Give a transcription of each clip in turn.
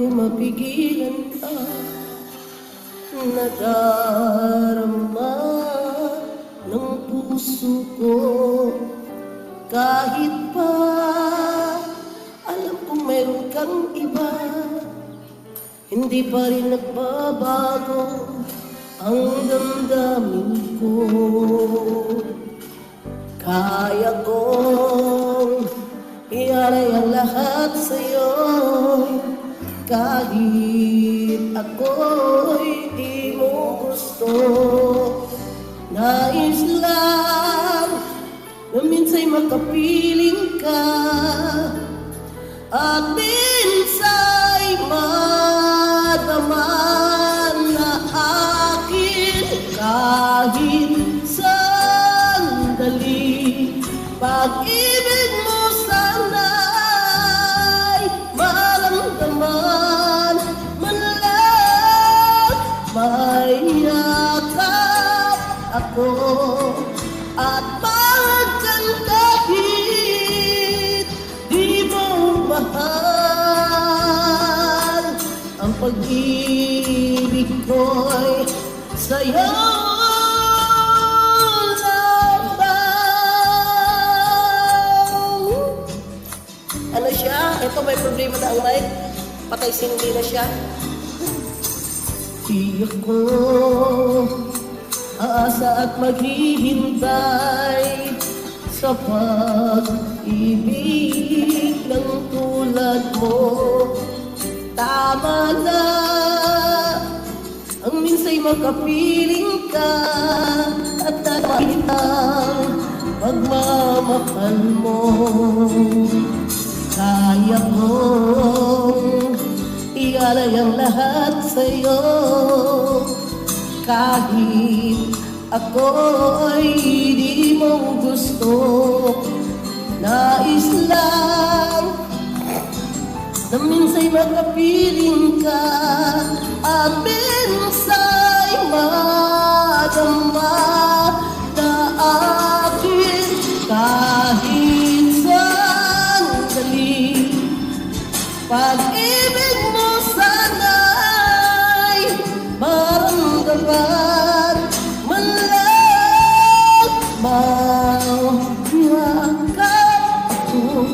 ko mapigilan nadarama ng puso ko. Kahit pa alam kong mayroon kang iba, hindi pa rin nagbabago ang damdamin ko. Kaya kong ialay ang lahat sa'yo, kahit ako'y di mo gusto. Nais lang na minsa'y makapiling ka, at minsa'y madama na akin kahit sandali. Pag-ibig mo sana'y maramdaman, man lang may yakap ako, at mahal kahit di mo mahal. Ang pag-ibig ko'y sa'yo lamang. Ano siya? Ito may problema na ang mic. Patay sindi na siya. Di ako aasa at maghihintay sa pag-ibig ng tulad mo. Tama na ang minsa'y makapiling ka, at nakakit ang pagmamahal mo. Kaya kong ialay ang lahat sa'yo, kahit ako'y di mo gusto. Nais lang na minsa'y makapiling ka, at minsa'y madama na akin kahit sandali. Pag-ibig mo sana'y maramdaman, man lang mayakap ako,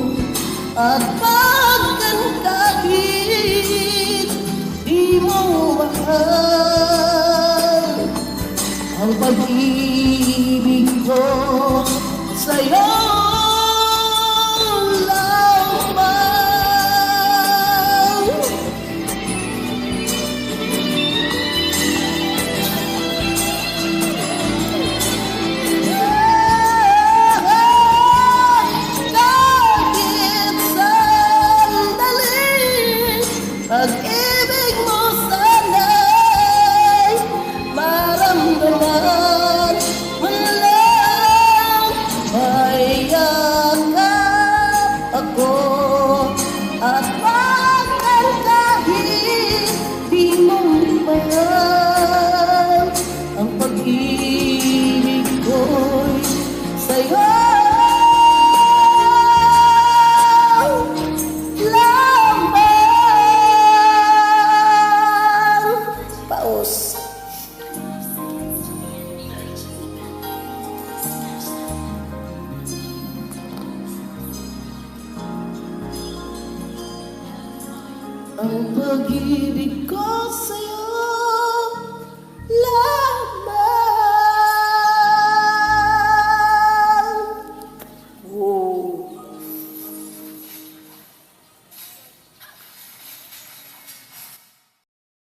at pagkan kahit di mo mahal. Ang pag-ibig ko sa'yo pag-ibig mo sana'y maramdaman, man lang may yakap ako, at bakit kahit di mo mahal. Ang pag-ibig ko'y sa'yo ang pag-ibig ko sa'yo.